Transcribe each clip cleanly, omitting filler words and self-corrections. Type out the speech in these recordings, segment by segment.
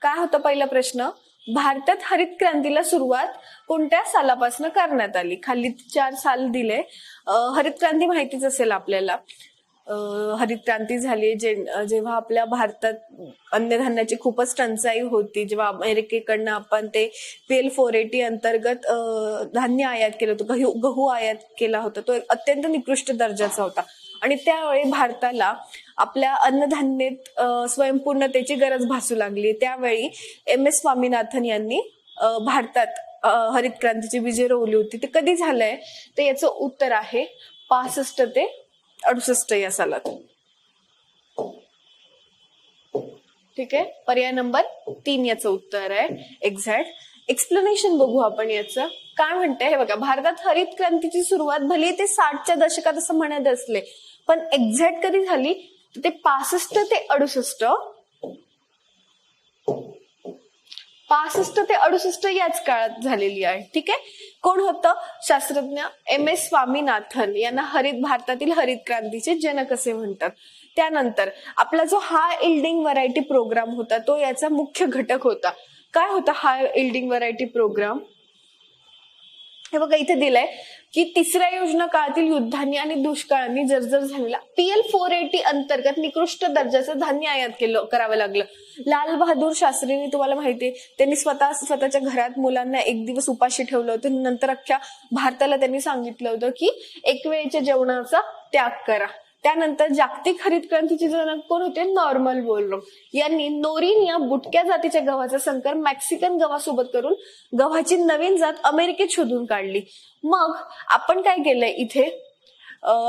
काय होता पहिला प्रश्न, भारतात हरित क्रांतीला सुरुवात कोणत्या सालापासून करण्यात आली? खाली 4 साल दिले. हरित क्रांती माहितीच असेल आपल्याला. हरित क्रांती झाली जेव्हा आपल्या भारतात अन्नधान्याची खूपच टंचाई होती, जेव्हा अमेरिकेकडनं आपण ते PL 480 अंतर्गत धान्य आयात केलं होतं, गहू आयात केला होता, तो अत्यंत निकृष्ट दर्जाचा होता आणि त्यावेळी भारताला आपल्या अन्नधान्यात स्वयंपूर्णतेची गरज भासू लागली. त्यावेळी MS स्वामीनाथन यांनी भारतात हरित क्रांतीची बीजे रोवली होती. ते कधी झालंय? तर याचं उत्तर आहे 65 ते 68 या सालात. ठीक आहे, पर्याय नंबर 3 याचं उत्तर आहे एक्झॅक्ट. एक्सप्लेनेशन बघू आपण याचं. काय म्हणतंय हे बघा, भारतात हरित क्रांतीची सुरुवात भले ते 60च्या दशकात असं म्हणत असले, पण एक्झॅक्ट कधी झाली ते 65 ते 68. 65 ते 68 याच काळात झालेली आहे. ठीक आहे. कोण होतं? शास्त्रज्ञ MS स्वामीनाथन यांना भारतातील हरित क्रांतीचे जनक असे म्हणतात. त्यानंतर आपला जो हाय इल्डिंग व्हरायटी प्रोग्राम होता तो याचा मुख्य घटक होता. काय होता हाय इल्डिंग व्हरायटी प्रोग्राम? हे बघा इथे दिलंय की तिसऱ्या योजना काळातील युद्धांनी आणि दुष्काळांनी जर्जर झालेला PL 480 अंतर्गत निकृष्ट दर्जाचं धान्य आयात करावं लागलं. लाल बहादूर शास्त्रींनी, तुम्हाला माहितीये, त्यांनी स्वतःच्या घरात मुलांना एक दिवस उपाशी ठेवलं होतं. नंतर अख्ख्या भारताला त्यांनी सांगितलं होतं की एक वेळेच्या जेवणाचा त्याग करा. त्यानंतर जागतिक हरित क्रांतीचे जनक कोण होते? नॉर्मन बोरलॉग यांनी नोरिन या बुटक्या जातीच्या गव्हाचा संकर मेक्सिकन गव्हासोबत करून गव्हाची नवीन जात अमेरिकेत शोधून काढली. मग आपण काय केलंय इथे,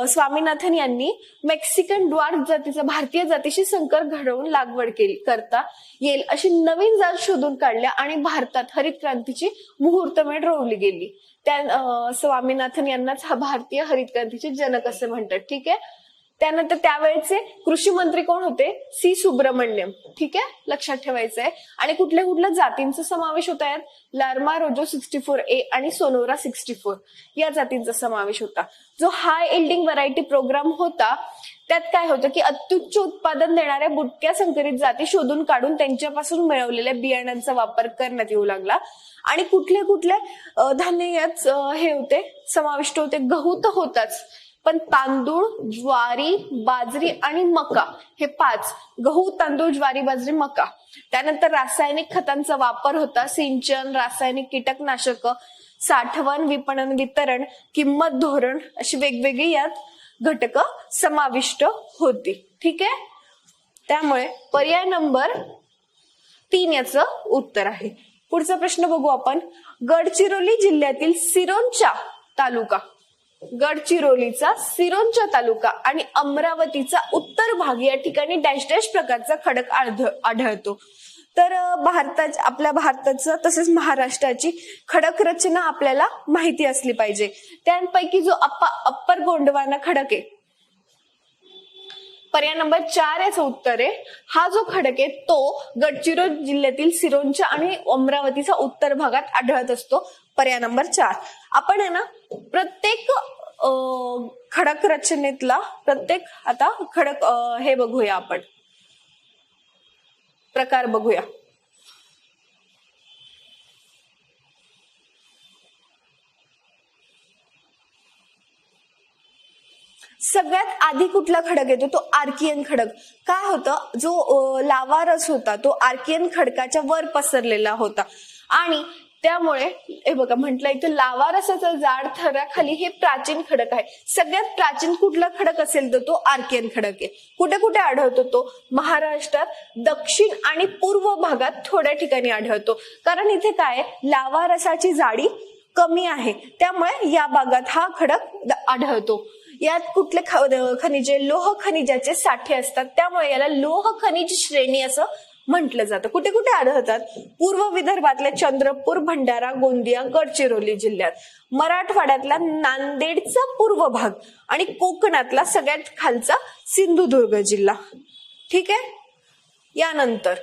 स्वामीनाथन यांनी मेक्सिकन ड्वार्फ जातीचा भारतीय जातीशी संकर घडवून लागवड करता येईल अशी नवीन जात शोधून काढल्या आणि भारतात हरित क्रांतीची मुहूर्तमेढ रोवली गेली. त्या स्वामीनाथन यांनाच हा भारतीय हरित क्रांतीचे जनक असे म्हणतात. ठीक आहे. त्यानंतर त्यावेळेचे कृषी मंत्री कोण होते? C. सुब्रमण्यम. ठीक आहे, लक्षात ठेवायचं आहे. आणि कुठल्या जातींचा समावेश होता यात? लार्मा रोजो 64A आणि सोनोरा 64 या जातींचा समावेश होता. जो हाय इल्डिंग व्हरायटी प्रोग्राम होता त्यात काय होतं की अत्युच्च उत्पादन देणाऱ्या बुटक्या संकरित जाती शोधून काढून त्यांच्यापासून मिळवलेल्या बियाण्यांचा वापर करण्यात येऊ लागला. आणि कुठले धान्य यात हे होते समाविष्ट होते? गहू तर होताच, पण तांदूळ, ज्वारी, बाजरी आणि मका हे 5, गहू, तांदूळ, ज्वारी, बाजरी, मका. त्यानंतर रासायनिक खतांचा वापर होता. सिंचन, रासायनिक कीटकनाशक, साठवण, विपणन, वितरण, किंमत धोरण अशी वेगवेगळी यात घटक समाविष्ट होती. ठीक आहे. त्यामुळे पर्याय नंबर 3 याचं उत्तर आहे. पुढचा प्रश्न बघू आपण. गडचिरोली जिल्ह्यातील गडचिरोलीचा सिरोंचा तालुका आणि अमरावतीचा उत्तर भाग या ठिकाणी डॅश डॅश प्रकारचा खडक आढळतो. तर आपल्या भारताचं तसेच महाराष्ट्राची खडक रचना आपल्याला माहिती असली पाहिजे. त्यापैकी जो अप्पर गोंडवाना खडक आहे, पर्याय नंबर 4 याचं उत्तर आहे. हा जो खडक आहे तो गडचिरोली जिल्ह्यातील सिरोंचा आणि अमरावतीचा उत्तर भागात आढळत असतो. पर्याय नंबर 4. आपण आहे ना प्रत्येक खडक रचनेतला आता खडक हे बघूया, आपण प्रकार बघूया. सगळ्यात आधी कुठला खडक येतो? तो आर्कियन खडक. काय होतं, जो लावारस होता तो आर्कियन खडकाच्या वर पसरलेला होता आणि त्यामुळे हे बघा म्हटलं इथे लावारसाचा जाड थराखाली हे प्राचीन खडक आहे. सगळ्यात प्राचीन कुठला खडक असेल तर तो आर्कियन खडक आहे. कुठे कुठे आढळतो तो? महाराष्ट्रात दक्षिण आणि पूर्व भागात थोड्या ठिकाणी आढळतो. कारण इथे काय, लावारसाची जाडी कमी आहे, त्यामुळे या भागात हा खडक आढळतो. यात कुठले खनिजे? लोह खनिजाचे साठे असतात, त्यामुळे याला लोह खनिज श्रेणी असं म्हटलं जातं. कुठे कुठे आढळतात? पूर्व विदर्भातल्या चंद्रपूर, भंडारा, गोंदिया, गडचिरोली जिल्ह्यात, मराठवाड्यातला नांदेडचा पूर्व भाग आणि कोकणातला सगळ्यात खालचा सिंधुदुर्ग जिल्हा. ठीक आहे. यानंतर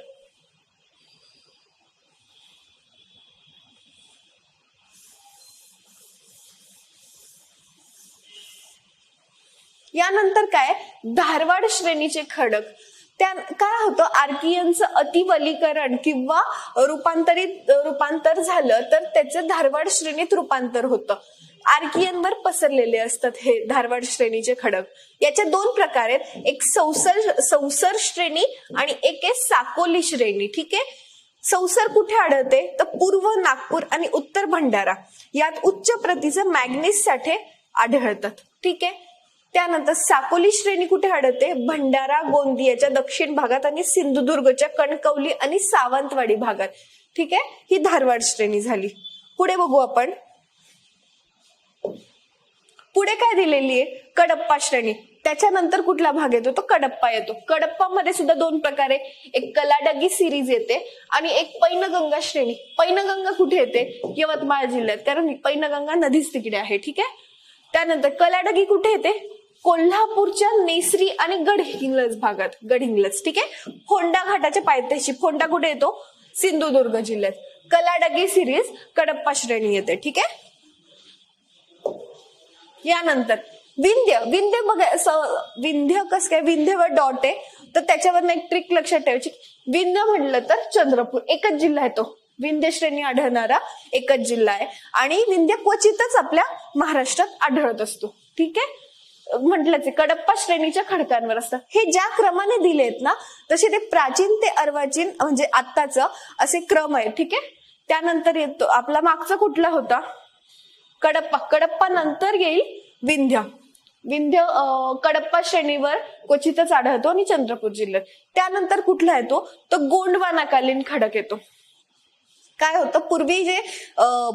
काय, धारवाड श्रेणीचे खडक. काय होतं, आर्कियनचं अतिवलीकरण किंवा रूपांतर झालं तर त्याचं धारवाड श्रेणीत रूपांतर होतं. आर्कियनवर पसरलेले असतात हे धारवाड श्रेणीचे खडक. याच्या दोन प्रकार आहेत, एक संसर श्रेणी आणि एक आहे साकोली श्रेणी. ठीक आहे. संसर कुठे आढळते तर पूर्व नागपूर आणि उत्तर भंडारा यात उच्च प्रतीचं मॅग्नीज साठे आढळतात. ठीक आहे. त्यानंतर साकोली श्रेणी कुठे आढळते, भंडारा गोंदियाच्या दक्षिण भागात आणि सिंधुदुर्गच्या कणकवली आणि सावंतवाडी भागात. ठीक आहे. ही धारवाड श्रेणी झाली. पुढे बघू आपण. पुढे काय दिलेली आहे, कडप्पा श्रेणी. त्याच्यानंतर कुठला भाग येतो तो कडप्पा येतो. कडप्पा मध्ये सुद्धा दोन प्रकार आहे, एक कलाडगी सिरीज येते आणि एक पैनगंगा श्रेणी. पैनगंगा कुठे येते, यवतमाळ जिल्ह्यात, कारण पैनगंगा नदीच तिकडे आहे. ठीक आहे. त्यानंतर कलाडगी कुठे येते, कोल्हापूरच्या नेसरी आणि गडहिंग्लज भागात, गडहिंग्लज. ठीक आहे. फोंडा घाटाच्या पायथ्याशी, फोंडा कुठे येतो, सिंधुदुर्ग जिल्ह्यात. कलाडगी सिरीज कडप्पा श्रेणी येते. ठीक आहे. यानंतर विंध्य. विंध्य बघा, विंध्य कसं काय, विंध्यवर डॉट आहे तर त्याच्यावर एक ट्रिक लक्षात ठेवायची. विंध्य म्हटलं तर चंद्रपूर एकच जिल्हा आहे तो, विंध्य श्रेणी आढळणारा एकच जिल्हा आहे आणि विंध्य क्वचितच आपल्या महाराष्ट्रात आढळत असतो. ठीक आहे. म्हटलंच कडप्पा श्रेणीच्या खडकांवर असतात. हे ज्या क्रमाने दिलेत ना तसे ते प्राचीन ते अर्वाचीन म्हणजे आत्ताच असे क्रम आहे. ठीक आहे. त्यानंतर येतो आपला मागचा कुठला होता, कडप्पा. कडप्पा नंतर येईल विंध्य. विंध्य कडप्पा श्रेणीवर क्वचितच आढळतो आणि चंद्रपूर जिल्ह्यात. त्यानंतर कुठला येतो तो गोंडवानाकालीन खडक येतो. काय होतं, पूर्वी जे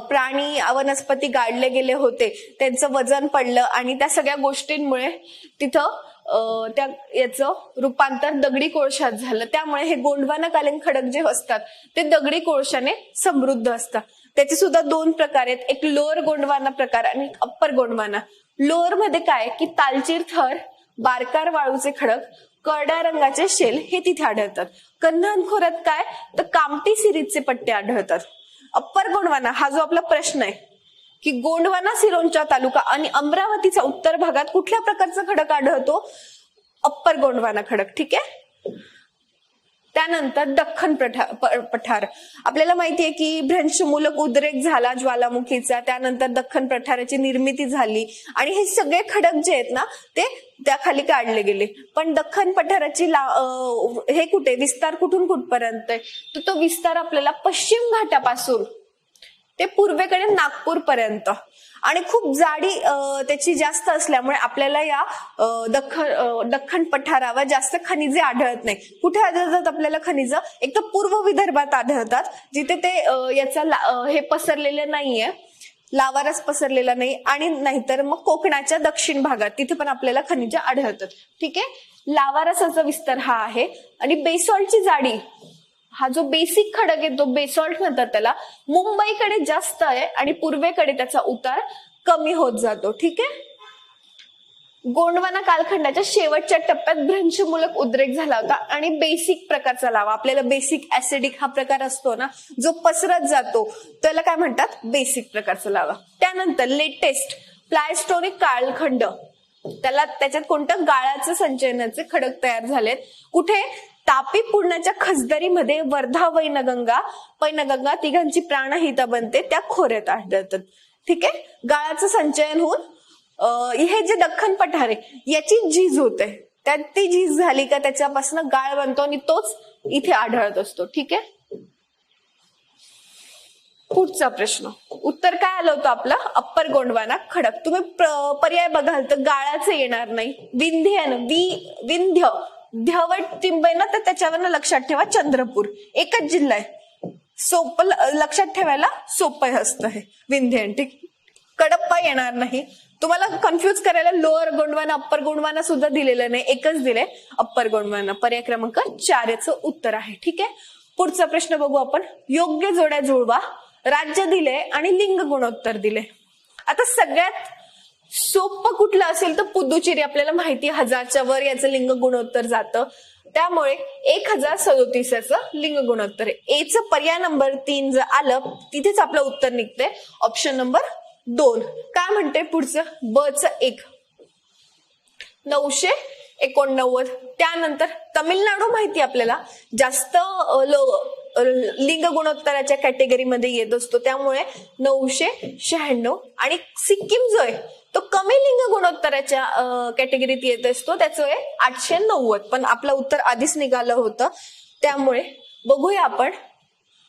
प्राणी वनस्पती गाडले गेले होते त्यांचं वजन पडलं आणि त्या सगळ्या गोष्टींमुळे तिथं त्या याचं रूपांतर दगडी कोळशात झालं. त्यामुळे हे गोंडवानाकालीन खडक जे असतात ते दगडी कोळशाने समृद्ध असतात. त्याचे सुद्धा दोन प्रकार आहेत, एक लोअर गोंडवाना प्रकार आणि अप्पर गोंडवाना. लोअर मध्ये काय की तालचीर थर, बारकार वाळूचे खडक, करड्या रंगाचे शेल हे तिथे आढळतात. कन्हान खोऱ्यात काय तर कामठी सिरीजचे पट्टे आढळतात. अप्पर गोंडवाना हा जो आपला प्रश्न आहे की गोंडवाना सिरोंचा तालुका आणि अमरावतीच्या उत्तर भागात कुठल्या प्रकारचा खडक आढळतो, अप्पर गोंडवाना खडक. ठीक आहे. त्यानंतर दख्खन पठार. आपल्याला माहितीये की भ्रंशमूलक उद्रेक झाला ज्वालामुखीचा, त्यानंतर दख्खन पठाराची निर्मिती झाली आणि हे सगळे खडक जे आहेत ना ते त्याखाली काढले गेले. पण दख्खन पठाराची हे कुठे विस्तार कुठून कुठपर्यंत आहे तर तो विस्तार आपल्याला पश्चिम घाटापासून ते पूर्वेकडे नागपूर पर्यंत आणि खूप जाडी त्याची जास्त असल्यामुळे आपल्याला या दख्खन पठारावर जास्त खनिजे आढळत नाही. कुठे आढळतात आपल्याला खनिज, एक तर पूर्व विदर्भात आढळतात जिथे ते याचा हे पसरलेले नाहीये, लावारस पसरलेला नाही, आणि नाहीतर मग कोकणाच्या दक्षिण भागात तिथे पण आपल्याला खनिज आढळतात. ठीक आहे. लावारसाचा विस्तार हा आहे आणि बेसॉल्टची जाडी, हा जो बेसिक खडक आहे तो बेसॉल्ट म्हणतात त्याला, मुंबईकडे जास्त आहे आणि पूर्वेकडे त्याचा उतार कमी होत जातो. ठीक आहे. गोंडवाना कालखंडाच्या शेवटच्या टप्प्यात भ्रंशमूलक उद्रेक झाला होता आणि बेसिक प्रकारचा लावा, आपल्याला बेसिक ऍसिडिक हा प्रकार असतो ना जो पसरत जातो त्याला काय म्हणतात, बेसिक प्रकारचा लावा. त्यानंतर लेटेस्ट प्लायस्टोनिक कालखंड, त्याच्यात कोणतं गाळाचं संचयनाचे खडक तयार झालेत. कुठे, तापी पूर्णाच्या खसदरीमध्ये वर्धा पैनगंगा तिघांची प्राणहिता बनते त्या खोऱ्यात आढळतात. ठीक आहे. गाळाचं संचयन होऊन हे जे दख्खन पठार आहे याची झीज होते, त्यात ती झीज झाली का त्याच्यापासून गाळ बनतो आणि तोच इथे आढळत असतो. ठीक आहे. पुढचा प्रश्न, उत्तर काय आलं होतं आपलं, अप्पर गोंडवाना खडक. तुम्ही पर्याय बघाल तर गाळाचं येणार नाही, विंध्य ध्यवट टिंबे ना तर त्याच्यावर लक्षात ठेवा चंद्रपूर एकच जिल्हा आहे, सोपं लक्षात ठेवायला सोपं असतं हे विंध्य. ठीक. कडप्पा येणार नाही. तुम्हाला कन्फ्युज करायला लोअर गोंडवाना अप्पर गोंडवाना सुद्धा दिलेलं नाही, एकच दिले अप्पर गोंडवाना. पर्याय क्रमांक 4 याचं उत्तर आहे. ठीक आहे. पुढचा प्रश्न बघू आपण. योग्य जोड्या जुळवा. राज्य दिले आणि लिंग गुणोत्तर दिले. आता सगळ्यात सोपं कुठलं असेल तर पुदुचेरी, आपल्याला माहिती 1000च्या वर याचं लिंग गुणोत्तर जातं, त्यामुळे 1037 याचं लिंग गुणोत्तर आहे. एचं पर्याय नंबर 3 जर आलं तिथेच आपलं उत्तर निघतंय, ऑप्शन नंबर 2. काय म्हणते पुढचं, ब च 1 900 89. त्यानंतर तामिळनाडू माहिती आपल्याला जास्त लिंग गुणोत्तराच्या कॅटेगरीमध्ये येत असतो, त्यामुळे 996. आणि सिक्कीम जो आहे तो कमी लिंग गुणोत्तराच्या कॅटेगरीत येत असतो, त्याचं आहे 890. पण आपलं उत्तर आधीच निघालं होतं, त्यामुळे बघूया आपण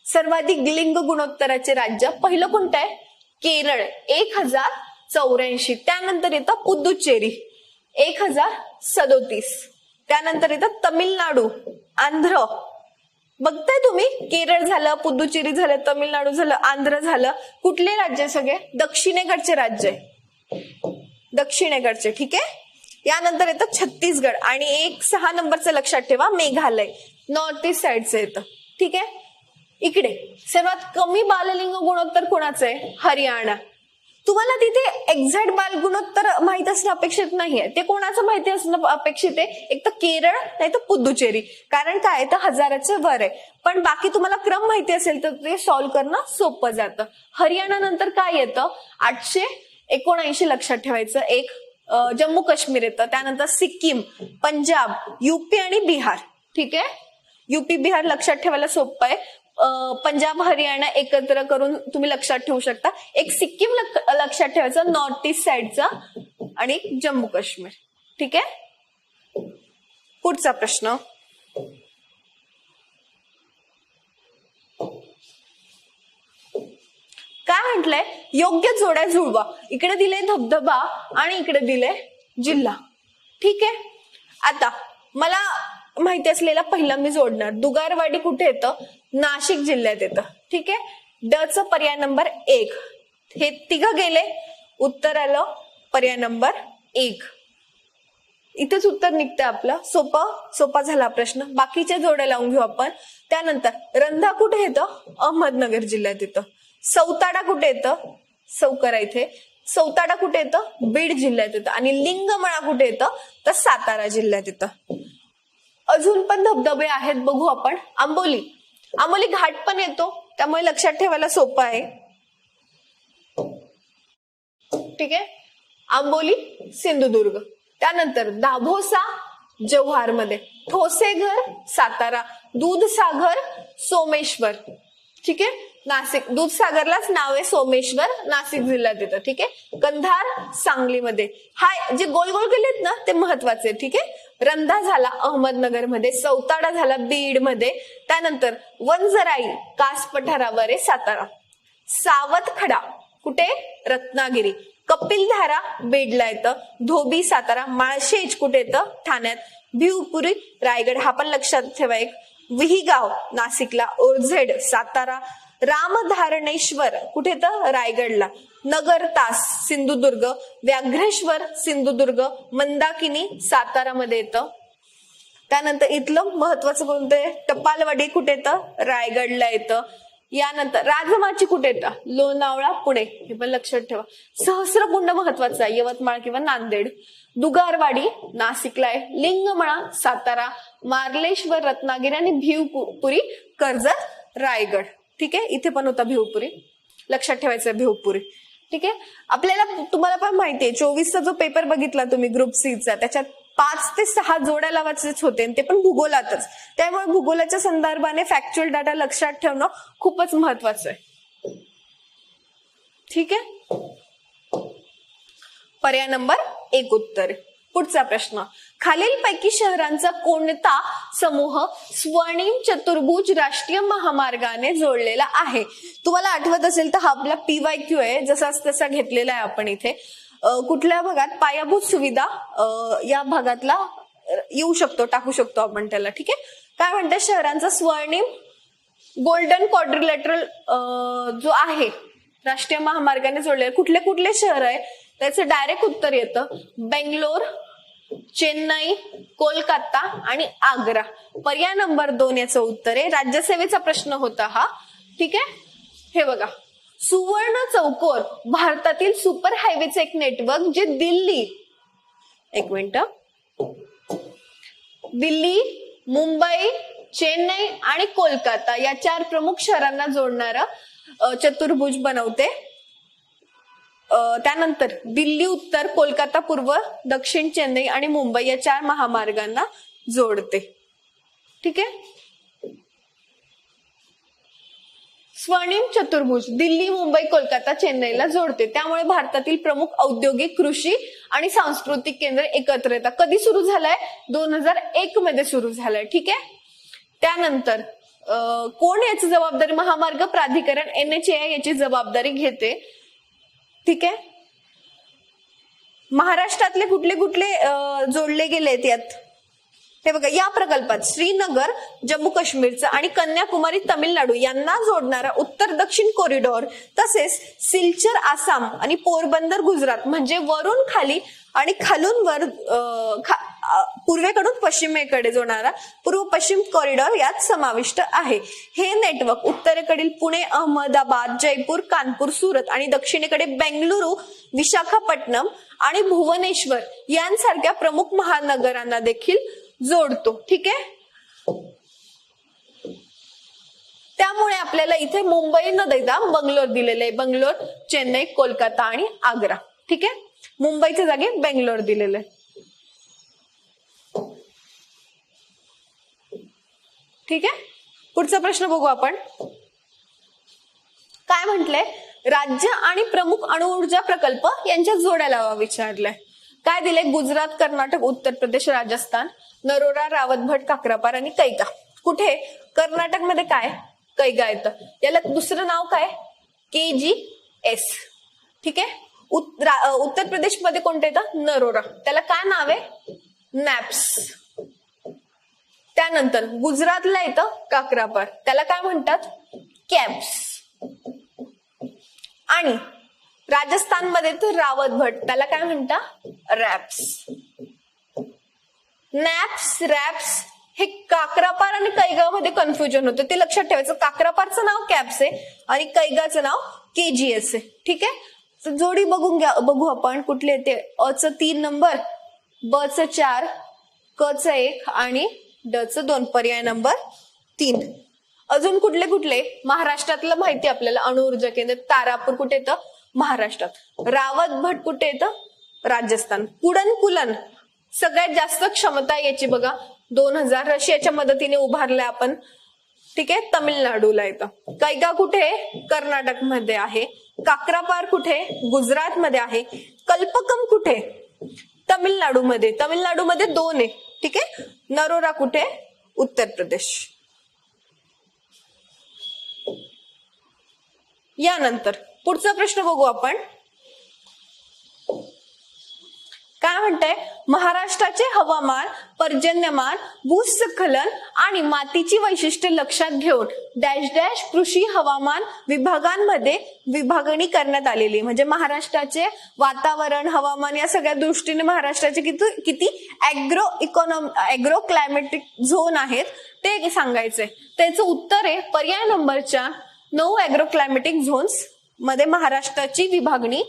सर्वाधिक लिंग गुणोत्तराचे राज्य. पहिलं कोणतं आहे? केरळ 1084. त्यानंतर येतं पुदुच्चेरी 1037. त्यानंतर येतं तमिळनाडू, आंध्र. बघताय तुम्ही, केरळ झालं, पुदुच्चेरी झालं, तमिळनाडू झालं, आंध्र झालं. कुठले राज्य? सगळे दक्षिणेकडचे राज्य आहे, दक्षिणेकडचे. ठीक आहे. यानंतर येतं छत्तीसगड आणि 6 नंबरचं लक्षात ठेवा, मेघालय नॉर्थ ईस्ट साइडचं येतं. ठीक आहे. इकडे सर्वात कमी बाललिंग गुणोत्तर कोणाचं आहे? हरियाणा. तुम्हाला तिथे एक्झॅक्ट बाल गुणोत्तर माहित असणं अपेक्षित नाहीये, ते कोणाचं माहिती असणं अपेक्षित आहे? एक तर केरळ, नाही तर पुदुच्चेरी. कारण काय तर 1000च्या वर आहे. पण बाकी तुम्हाला क्रम माहिती असेल तर ते सॉल्व्ह करणं सोपं जातं. हरियाणा नंतर काय येतं? 879 लक्षात ठेवायचं. एक जम्मू काश्मीर येतं. त्यानंतर सिक्कीम, पंजाब, युपी आणि बिहार. ठीक आहे. युपी बिहार लक्षात ठेवायला सोपं आहे. पंजाब हरियाणा एकत्र करून तुम्ही लक्षात ठेवू शकता. एक सिक्कीम लक्षात ठेवायचं नॉर्थ ईस्ट साइडचं आणि जम्मू काश्मीर. ठीक आहे. पुढचा प्रश्न, काय म्हटलंय? योग्य जोड्या जुळवा. इकडे दिले धबधबा आणि इकडे दिले जिल्हा. ठीक आहे. आता मला माहिती असलेला पहिला मी जोडणार. दुगारवाडी कुठे येतं? नाशिक जिल्ह्यात येतं. ठीक आहे. ड च पर्याय नंबर 1. हे तिघं गेले, उत्तर आलं पर्याय नंबर 1. इथेच उत्तर निघतंय आपलं. सोपा झाला प्रश्न. बाकीचे जोड्या लावून घेऊ आपण. त्यानंतर रंधा कुठे येतं? अहमदनगर जिल्ह्यात येतं. सौताडा कुठे येतं? सौकरा इथे. सौताडा कुठे येतं? बीड जिल्ह्यात येतं. आणि लिंगमळा कुठे येतं? तर सातारा जिल्ह्यात येतं. अजून पण धबधबे आहेत, बघू आपण. आंबोली घाट पण येतो, त्यामुळे लक्षात ठेवायला सोपं आहे. ठीक आहे. आंबोली सिंधुदुर्ग. त्यानंतर दाभोसा जव्हार मध्ये, ठोसेघर सातारा, दूधसागर सोमेश्वर. ठीक आहे. नाशिक, दूधसागरलाच नाव आहे सोमेश्वर, नाशिक जिल्ह्यात येतं. ठीक आहे. कंधार सांगलीमध्ये. हा जे गोल गोल केलेत ना ते महत्वाचे. ठीक आहे. रंधा झाला अहमदनगर मध्ये, सौताडा झाला बीड मध्ये. त्यानंतर वंजराई कास पठारावर आहे सातारा. सावतखडा कुठे? रत्नागिरी. कपिलधारा बीडला येतं. धोबी सातारा. माळशेज कुठे येतं? ठाण्यात. भिवपुरी रायगड, हा पण लक्षात ठेवा एक. विहीगाव नाशिकला. ओरझेड सातारा. रामधारणेश्वर कुठे येतं? रायगडला. नगर तास सिंधुदुर्ग. व्याघ्रेश्वर सिंधुदुर्ग. मंदाकिनी सातारामध्ये येतं. त्यानंतर इथलं महत्वाचं कोणतं आहे? टपालवाडी कुठे येतं? रायगडला येतं. यानंतर राजमाची कुठे येतं? लोणावळा पुणे, हे पण लक्षात ठेवा. सहस्रकुंड महत्वाचं आहे, यवतमाळ किंवा नांदेड. दुगारवाडी नाशिकला आहे. लिंगमळा सातारा. मार्लेश्वर रत्नागिरी आणि भिवपुरी कर्जत रायगड. ठीक आहे. इथे पण होता भिवपुरी, लक्षात ठेवायचं भिवपुरी. ठीक आहे. आपल्याला तुम्हाला पण माहितीये 24चा जो पेपर बघितला तुम्ही ग्रुप सीचा, त्याच्यात 5 ते 6 जोड्या लावायचेच होते, ते पण भूगोलातच. त्यामुळे भूगोलाच्या संदर्भाने फॅक्च्युअल डाटा लक्षात ठेवणं खूपच महत्वाचं आहे. ठीक आहे. पर्याय नंबर 1 उत्तर. पुढचा प्रश्न, खालीलपैकी शहरांचा कोणता समूह स्वर्णिम चतुर्भुज राष्ट्रीय महामार्गाने जोडलेला आहे? तुम्हाला आठवत असेल तर हा आपला PYQ आहे, जसाच तसा घेतलेला आहे आपण इथे. कुठल्या भागात पायाभूत सुविधा या भागातला येऊ शकतो, टाकू शकतो आपण त्याला. ठीक आहे. काय म्हणते? शहरांचा स्वर्णिम गोल्डन क्वाड्रिलॅटरल जो आहे राष्ट्रीय महामार्गाने जोडलेला, कुठले कुठले शहर आहे त्याचं डायरेक्ट उत्तर येतं. बेंगलोर, चेन्नई, कोलकाता आणि आग्रा. पर्याय नंबर 2 याचं उत्तर आहे. राज्यसेवेचा प्रश्न होता हा. ठीक आहे. हे बघा, सुवर्ण चौकोर भारतातील सुपर हायवेचे एक नेटवर्क जे दिल्ली, एक मिनिट, दिल्ली, मुंबई, चेन्नई आणि कोलकाता या 4 प्रमुख शहरांना जोडणारं चतुर्भुज बनवते. त्यानंतर दिल्ली उत्तर, कोलकाता पूर्व, दक्षिण, चेन्नई आणि मुंबई या 4 महामार्गांना जोडते. ठीक आहे. स्वर्णिम चतुर्भुज दिल्ली, मुंबई, कोलकाता, चेन्नईला जोडते. त्यामुळे भारतातील प्रमुख औद्योगिक, कृषी आणि सांस्कृतिक केंद्र एकत्र येतात. कधी सुरू झालाय? 2001 मध्ये सुरू झालाय. ठीक आहे. त्यानंतर कोण याची जबाबदारी? महामार्ग प्राधिकरण NHAI याची जबाबदारी घेते. ठीक आहे. महाराष्ट्रातले कुठले कुठले जोडले गेलेत यात? हे बघा, या प्रकल्पात श्रीनगर जम्मू काश्मीरचा आणि कन्याकुमारी तामिळनाडू यांना जोडणारा उत्तर दक्षिण कॉरिडॉर, तसेच सिलचर आसाम आणि पोरबंदर गुजरात म्हणजे वरून खाली आणि खालून वर पूर्वेकडून पश्चिमेकडे जोडणारा पूर्व पश्चिम कॉरिडॉर यात समाविष्ट आहे. हे नेटवर्क उत्तरेकडील पुणे, अहमदाबाद, जयपूर, कानपूर, सुरत आणि दक्षिणेकडे बेंगलुरू, विशाखापट्टणम आणि भुवनेश्वर यांसारख्या प्रमुख महानगरांना देखील जोडतो. ठीक आहे. त्यामुळे आपल्याला इथे मुंबई न देता बंगलोर दिलेले आहे. बंगलोर, चेन्नई, कोलकाता आणि आग्रा. ठीक आहे. मुंबईच्या जागी बेंगलोर दिलेलं आहे. ठीक आहे. पुढचा प्रश्न बघू आपण. काय म्हटलंय? राज्य आणि प्रमुख अणुऊर्जा प्रकल्प यांच्या जोड्या लावा विचारलंय. काय दिले? गुजरात, कर्नाटक, उत्तर प्रदेश, राजस्थान, नरोरा, रावतभट, काकरापार आणि कैगा. कुठे? कर्नाटक मध्ये काय? कैगा येतं. याला दुसरं नाव काय? KGS. ठीक आहे. उत्तर प्रदेश मध्ये कोणतं येतं? नरोरा. त्याला काय नाव आहे? नॅप्स. त्यानंतर गुजरातला येतं काकरापार, त्याला काय म्हणतात? कॅम्प्स. आणि राजस्थान मध्ये तर रावतभट, त्याला काय म्हणतात? रॅप्स. नॅप्स, रॅप्स हे काकरापार आणि कैगाव मध्ये कन्फ्युजन होतं, ते लक्षात ठेवायचं. काकरापारचं नाव कॅप्स आहे आणि कैगाचं नाव KGS आहे. ठीक आहे. तर जोडी बघू आपण कुठले येते. अ चं 3 नंबर, ब चं 4, क चं 1 आणि ड चं 2. पर्याय नंबर 3. अजून कुठले कुठले? महाराष्ट्रातलं माहिती आपल्याला. अणुऊर्जा केंद्र तारापूर कुठे येतं? महाराष्ट्रात. रावतभट कुठे येतं? राजस्थान. कुडनकुलन सगळ्यात जास्त क्षमता याची बघा 2000 रशियाच्या मदतीने उभारलाय आपण. ठीक आहे. तमिळनाडूला येतं. कैगा कुठे? कर्नाटक मध्ये आहे. काकरापार कुठे? गुजरात मध्ये आहे. कल्पकम कुठे? तमिळनाडूमध्ये. तमिळनाडूमध्ये 2 आहे. ठीक आहे. नरोरा कुठे? उत्तर प्रदेश. यानंतर पुढचा प्रश्न बघू आपण. काय म्हणताय? महाराष्ट्राचे हवामान, पर्जन्यमान, भूस्खलन आणि मातीची वैशिष्ट्ये लक्षात घेऊन डॅश डॅश कृषी हवामान विभागांमध्ये विभागणी करण्यात आलेली. म्हणजे महाराष्ट्राचे वातावरण, हवामान या सगळ्या दृष्टीने महाराष्ट्राचे किती ऍग्रो क्लायमॅटिक झोन आहेत ते सांगायचंय. त्याचं उत्तर आहे पर्याय नंबर 4, 9 ऍग्रो क्लायमॅटिक झोन्स मध्ये महाराष्ट्राची विभागणी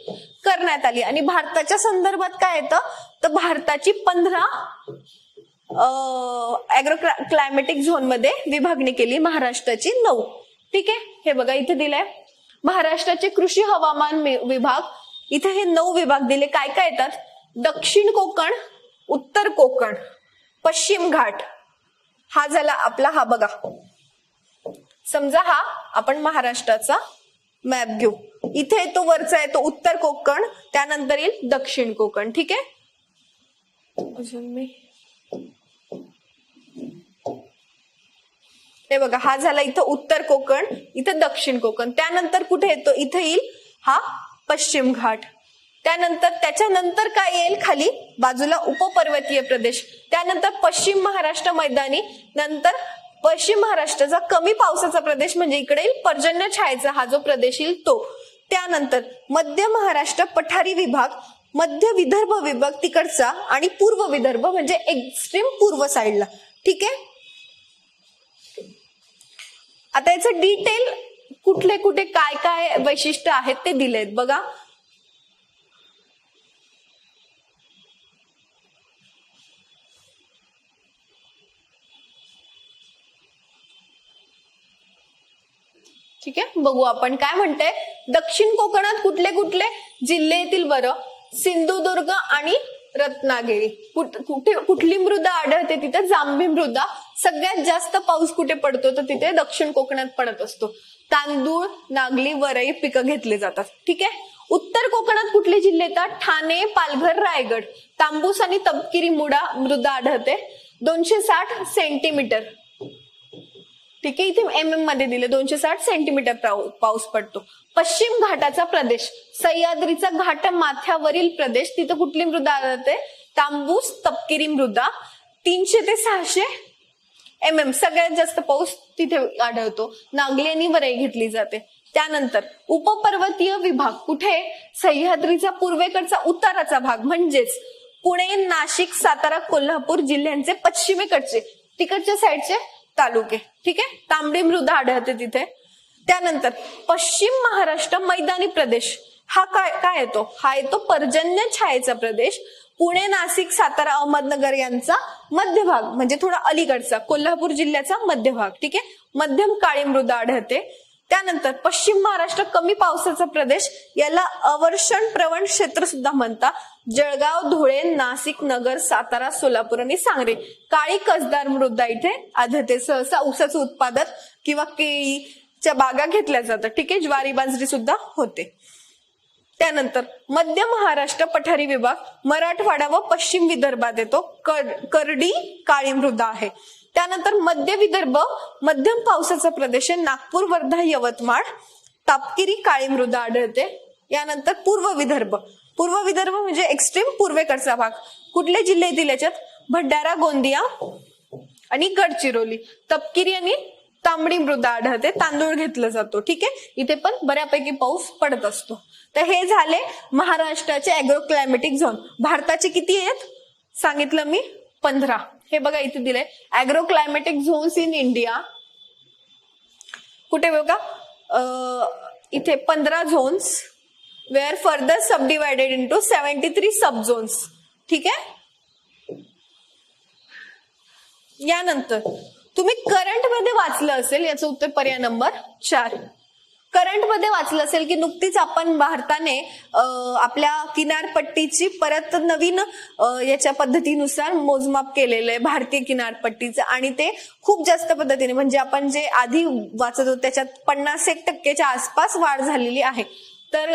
करण्यात आली. आणि भारताच्या संदर्भात काय येतं? तर भारताची 15 ऍग्रो क्लायमॅटिक झोन मध्ये विभागणी केली, महाराष्ट्राची 9. ठीक आहे. हे बघा इथे दिलंय महाराष्ट्राचे कृषी हवामान विभाग. इथे हे 9 विभाग दिले. काय काय येतात? दक्षिण कोकण, उत्तर कोकण, पश्चिम घाट. हा झाला आपला. हा बघा, समजा हा आपण महाराष्ट्राचा मॅप घेऊ. इथे तो वरचा आहे तो उत्तर कोकण, त्यानंतर येईल दक्षिण कोकण. ठीक आहे. अजून मी हे बघा, हा झाला इथं उत्तर कोकण, इथं दक्षिण कोकण. त्यानंतर कुठे येतो? इथे येईल हा पश्चिम घाट. त्यानंतर त्याच्यानंतर काय येईल? खाली बाजूला उपपर्वतीय प्रदेश. त्यानंतर पश्चिम महाराष्ट्र मैदानी. नंतर पश्चिम महाराष्ट्राचा कमी पावसाचा प्रदेश म्हणजे इकडे येईल पर्जन्य छायेचा हा जो प्रदेश येईल तो. त्यानंतर मध्य महाराष्ट्र पठारी विभाग, मध्य विदर्भ विभाग तिकडचा आणि पूर्व विदर्भ म्हणजे एक्स्ट्रीम पूर्व साईडला. ठीक आहे. आता याचं डिटेल कुठले कुठे काय काय वैशिष्ट्य आहेत ते दिलेत बघा. ठीक आहे. बघू आपण काय म्हणते. दक्षिण कोकणात कुठले कुठले जिल्हे येतील बरं? सिंधुदुर्ग आणि रत्नागिरी. कुठली मृदा आढळते तिथे? जांभी मृदा. सगळ्यात जास्त पाऊस कुठे पडतो? तर तिथे दक्षिण कोकणात पडत असतो. तांदूळ, नागली, वरई पिकं घेतली जातात. ठीक आहे. उत्तर कोकणात कुठले जिल्हे येतात? ठाणे, पालघर, रायगड. तांबूस आणि तपकिरी मृदा आढळते. 260 सेंटीमीटर. ठीक आहे. इथे MM मध्ये दिले 260 सेंटीमीटर पाऊस पडतो. पश्चिम घाटाचा प्रदेश, सह्याद्रीचा घाट माथ्यावरील प्रदेश, तिथे कुठली मृदा आढळते? तांबूस, तपकिरी मृदा. 300 ते 600 MM सगळ्यात जास्त पाऊस तिथे आढळतो. नागली आणि वरई घेतली जाते. त्यानंतर उपपर्वतीय विभाग कुठे? सह्याद्रीचा पूर्वेकडचा उताराचा भाग म्हणजेच पुणे, नाशिक, सातारा, कोल्हापूर जिल्ह्यांचे पश्चिमेकडचे तिकडच्या साईडचे तालुके. ठीक आहे. तांबडी मृदा आढळते तिथे. त्यानंतर पश्चिम महाराष्ट्र मैदानी प्रदेश हा काय येतो? हा येतो पर्जन्य छायेचा प्रदेश. पुणे, नाशिक, सातारा, अहमदनगर यांचा मध्यभाग म्हणजे थोडा अलीकडचा कोल्हापूर जिल्ह्याचा मध्यभाग. ठीक आहे. मध्यम काळी मृदा आढळते. त्यानंतर पश्चिम महाराष्ट्र कमी पावसाचा प्रदेश, याला अवर्षण प्रवण क्षेत्र सुद्धा म्हणतात. जळगाव, धुळे, नाशिक, नगर, सातारा, सोलापूर आणि सांगली काळी कसदार मृदा इथे आढळते. सहसा ऊसाचं उत्पादन किंवा केळीच्या बागा घेतल्या जातात. ठीक आहे. ज्वारी, बाजरी सुद्धा होते. त्यानंतर मध्य महाराष्ट्र पठारी विभाग मराठवाडा व पश्चिम विदर्भात येतो. करडी काळी मृदा आहे. त्यानंतर मध्य विदर्भ मध्यम पावसाचा प्रदेश आहे. नागपूर, वर्धा, यवतमाळ तापकिरी काळी मृदा आढळते. यानंतर पूर्व विदर्भ म्हणजे एक्स्ट्रीम पूर्वेकडचा भाग. कुठले जिल्हे येतील याच्यात? भंडारा, गोंदिया आणि गडचिरोली. तपकिरी आणि तांबडी मृदा आढळते. तांदूळ घेतला जातो. ठीक आहे. इथे पण बऱ्यापैकी पाऊस पडत असतो. तर हे झाले महाराष्ट्राचे अॅग्रो क्लायमॅटिक झोन. भारताचे किती आहेत सांगितलं मी? 15. हे बघा इथे दिलंय agro climatic zones in India. कुठे बघा इथे 15 झोन्स वेअर फर्दर सबडिवायडेड इंटू 73 सब झोन्स. ठीक आहे. यानंतर तुम्ही करंट मध्ये वाचलं असेल, याचं उत्तर पर्याय नंबर 4. करंट मध्ये वाचलं असेल की नुकतीच आपण भारताने आपल्या किनारपट्टीची परत नवीन याच्या पद्धतीनुसार मोजमाप केलेलं आहे भारतीय किनारपट्टीचं, आणि ते खूप जास्त पद्धतीने म्हणजे आपण जे आधी वाचत होतो त्याच्यात 50% आसपास वाढ झालेली आहे. तर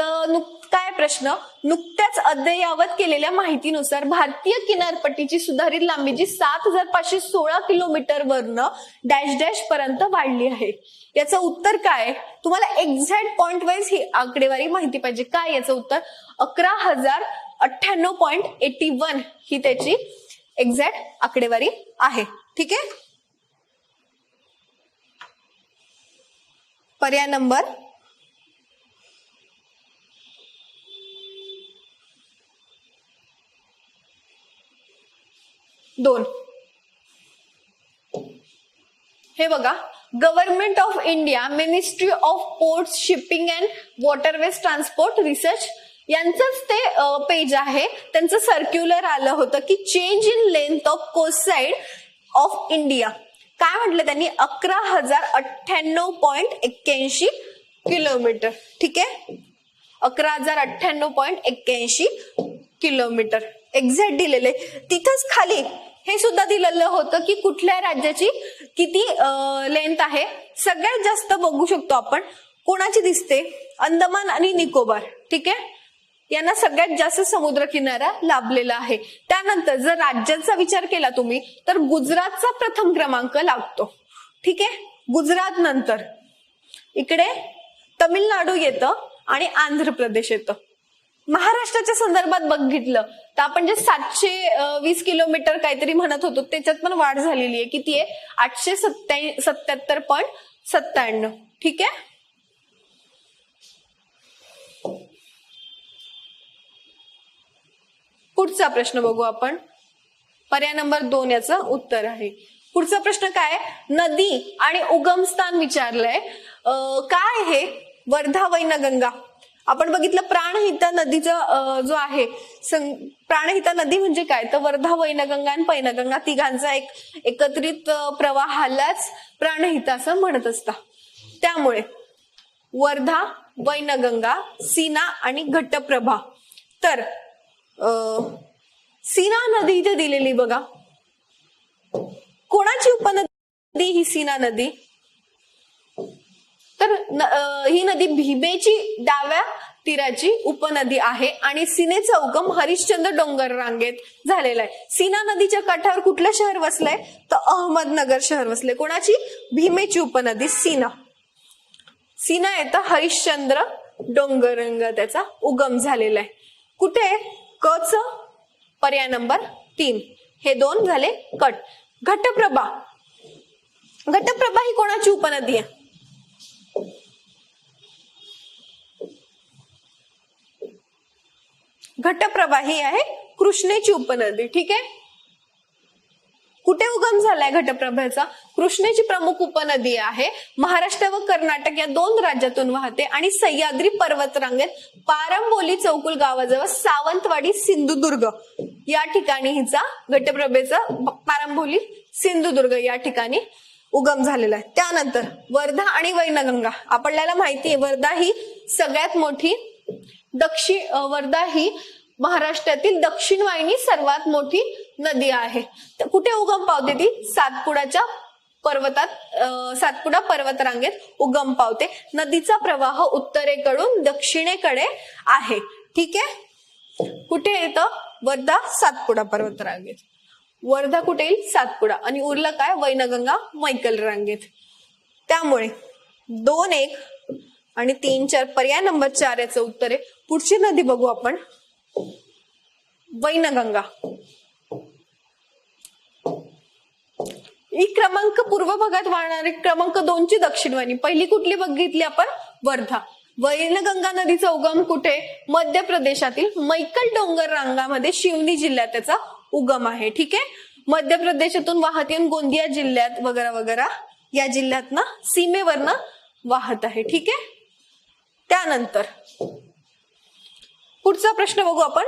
काय प्रश्न? नुकत्याच अद्ययावत केलेल्या माहितीनुसार भारतीय किनारपट्टीची सुधारित लांबी जी 7516 किलोमीटर वरनं डॅश डॅश पर्यंत वाढली आहे. याचं उत्तर काय? तुम्हाला एक्झॅक्ट पॉइंट वाईज ही आकडेवारी माहिती पाहिजे. काय याचं उत्तर? 11,098.81 ही त्याची एक्झॅक्ट आकडेवारी आहे. ठीक आहे. पर्याय नंबर 2. हे बघा, government of India, ministry of ports, shipping and waterways transport research यांचंच ते पेज आहे. त्यांचं सर्क्युलर आलं होतं की change in length of coast side of India. काय म्हटलं त्यांनी? 11,098.81 किलोमीटर. ठीक आहे. 11,098.81 किलोमीटर एक्झॅक्ट दिलेले. तिथंच खाली हे सुद्धा दिलेलं होतं की कुठल्या राज्याची किती लेंथ आहे. सगळ्यात जास्त बघू शकतो आपण कोणाची दिसते? अंदमान आणि निकोबार. ठीक आहे. यांना सगळ्यात जास्त समुद्र किनारा लाभलेला आहे. त्यानंतर जर राज्याचा विचार केला तुम्ही तर गुजरातचा प्रथम क्रमांक लागतो. ठीक आहे. गुजरात नंतर इकडे तमिळनाडू येतं आणि आंध्र प्रदेश येतं. महाराष्ट्राच्या संदर्भात बघितलं तर आपण जे 720 किलोमीटर काहीतरी म्हणत होतो त्याच्यात पण वाढ झालेली आहे. किती आहे? 877.97. ठीक आहे. पुढचा प्रश्न बघू आपण. पर्याय नंबर 2 याचं उत्तर आहे. पुढचा प्रश्न काय? नदी आणि उगमस्थान विचारलंय. काय हे? वर्धा, वैनगंगा. आपण बघितलं प्राणहिता नदीचा जो आहे, प्राणहिता नदी म्हणजे काय? तर वर्धा, वैनगंगा आणि पैनगंगा तिघांचा एक एकत्रित प्रवाहालाच प्राणहिता असं म्हणत असतात. त्यामुळे वर्धा, वैनगंगा, सीना आणि घटप्रभा. तर सीना नदी इथे दिलेली बघा. कोणाची उपनदी ही सीना नदी? तर ही नदी भीमेची डाव्या तीराची उपनदी आहे आणि सीनेचा उगम हरिश्चंद्र डोंगर रांगेत झालेला आहे. सीना नदीच्या काठावर कुठलं शहर वसलंय? तर अहमदनगर शहर वसलंय. कोणाची? भीमेची उपनदी सीना. सीना येतं हरिश्चंद्र डोंगररांग त्याचा उगम झालेला आहे. कुठे? कच पर्याय नंबर 3. हे 2 झाले कट. घटप्रभा. घटप्रभा ही कोणाची उपनदी आहे? घटप्रभा ही आहे कृष्णेची उपनदी. ठीक आहे. कुठे उगम झालाय घटप्रभेचा? कृष्णेची प्रमुख उपनदी आहे. महाराष्ट्र व कर्नाटक या 2 राज्यातून वाहते आणि सह्याद्री पर्वतरांगेत पारंबोली चौकुल गावाजवळ सावंतवाडी सिंधुदुर्ग या ठिकाणी हिचा घटप्रभेचा पारंबोली सिंधुदुर्ग या ठिकाणी उगम झालेला आहे. त्यानंतर वर्धा आणि वैनगंगा. आपल्याला माहिती आहे वर्धा ही सगळ्यात मोठी वर्धा ही महाराष्ट्रातील दक्षिण वाहिनी सर्वात मोठी नदी आहे. कुठे उगम पावते ती? सातपुडा पर्वतरांगेत उगम पावते. नदीचा प्रवाह उत्तरेकडून दक्षिणेकडे आहे. ठीक आहे. कुठे येतं? वर्धा सातपुडा पर्वतरांगेत. वर्धा कुठे येईल? सातपुडा. आणि उरलं काय? वैनगंगा मैकल रांगेत. त्यामुळे 2, 1 आणि 3, 4 पर्याय नंबर 4 याचं उत्तर आहे. पुढची नदी बघू आपण. वैनगंगा. ही क्रमांक पूर्व भागात वाहणारी क्रमांक 2 ची दक्षिणवाहिनी. पहिली कुठली बघितली आपण? वर्धा. वैनगंगा नदीचा उगम कुठे? मध्य प्रदेशातील मैकल डोंगर रांगामध्ये शिवनी जिल्ह्यात त्याचा उगम आहे. ठीक आहे. मध्य प्रदेशातून वाहत येऊन गोंदिया जिल्ह्यात वगैरे वगैरे या जिल्ह्यात ना सीमेवरनं वाहत आहे. ठीक आहे. त्यानंतर पुढचा प्रश्न बघू आपण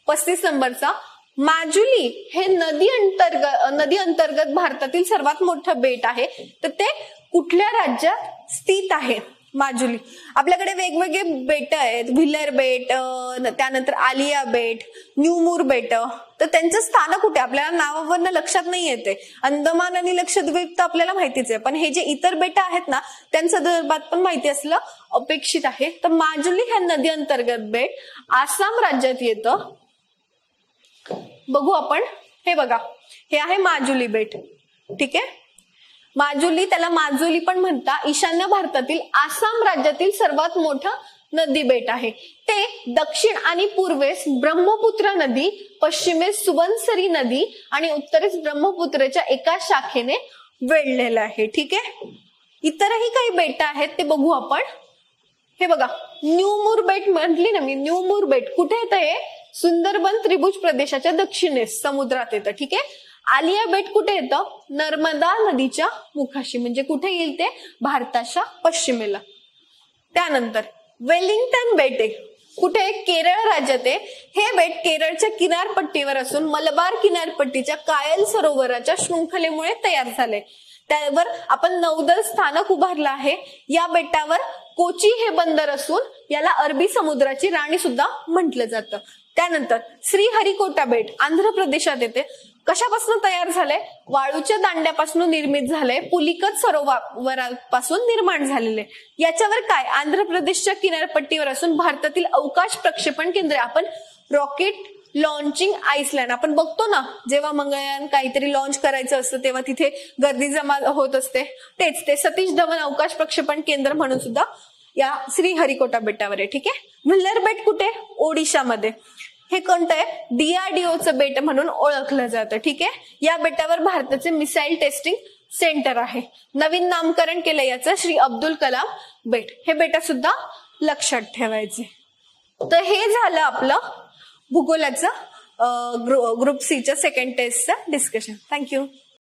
35 नंबरचा. माजुली हे नदी अंतर्गत भारतातील सर्वात मोठं बेट आहे. तर ते कुठल्या राज्यात स्थित आहे? माजुली. आपल्याकडे वेगवेगळे बेट आहेत. व्हिलर बेट, त्यानंतर आलिया बेट, न्यूमूर बेट. तर त्यांचं स्थान कुठे? आपल्याला नावावरनं लक्षात नाही येते. अंदमान आणि लक्षद्वीप तर आपल्याला माहितीच आहे, पण हे जे इतर बेट आहेत ना त्यांच्या संदर्भात पण माहिती असलं अपेक्षित आहे. तर माजुली ह्या नदी अंतर्गत बेट आसाम राज्यात येतं. बघू आपण. हे बघा, हे आहे माजुली बेट. ठीक आहे. माजुली, त्याला माजुली पण म्हणता. ईशान्य भारतातील आसाम राज्यातील सर्वात मोठं नदी बेट आहे. ते दक्षिण आणि पूर्वेस ब्रह्मपुत्र नदी, पश्चिमेस सुबनसिरी नदी आणि उत्तरेस ब्रह्मपुत्रच्या एका शाखेने वेढलेलं आहे. ठीक आहे. इतरही काही बेट आहेत ते बघू आपण. हे बघा, न्यूमूर बेट म्हटली ना मी. न्यूमूर बेट कुठे येतं? हे सुंदरबन त्रिभुज प्रदेशाच्या दक्षिणेस समुद्रात येतं. ठीक आहे. आलिया बेट कुठे येतं? नर्मदा नदीच्या मुखाशी, म्हणजे कुठे येईल ते? भारताच्या पश्चिमेला. त्यानंतर वेलिंग्टन बेट आहे. कुठे? केरळ राज्यात आहे. हे बेट केरळच्या किनारपट्टीवर असून मलबार किनारपट्टीच्या कायल सरोवराच्या शृंखलेमुळे तयार झाले. त्यावर आपण नौदल स्थानक उभारलं आहे. या बेटावर कोची हे बंदर असून याला अरबी समुद्राची राणी सुद्धा म्हटलं जातं. त्यानंतर श्रीहरिकोटा बेट आंध्र प्रदेशात येते. कशापासून तयार झालंय? वाळूच्या दांड्यापासून निर्मित झालंय. पुलिकत सरोवरापासून निर्माण झालेले. याच्यावर काय? आंध्र प्रदेशच्या किनारपट्टीवर असून भारतातील अवकाश प्रक्षेपण केंद्र. आपण रॉकेट लॉन्चिंग आइसलँड आपण बघतो ना, जेव्हा मंगळयान काहीतरी लॉन्च करायचं असतं तेव्हा तिथे गर्दी जमा होत असते. तेच ते सतीश धवन अवकाश प्रक्षेपण केंद्र म्हणून सुद्धा या श्रीहरिकोटा बेटावर आहे. ठीक आहे. व्हिलर बेट कुठे? ओडिशामध्ये. हे कोणतं आहे? DRDOचं बेट म्हणून ओळखलं जातं. ठीक आहे. या बेटावर भारताचे मिसाईल टेस्टिंग सेंटर आहे. नवीन नामकरण केलं याचं श्री अब्दुल कलाम बेट. हे बेटा सुद्धा लक्षात ठेवायचे. तर हे झालं आपलं भूगोलाचं ग्रुप C च्या सेकंड टेस्टचं डिस्कशन. थँक्यू.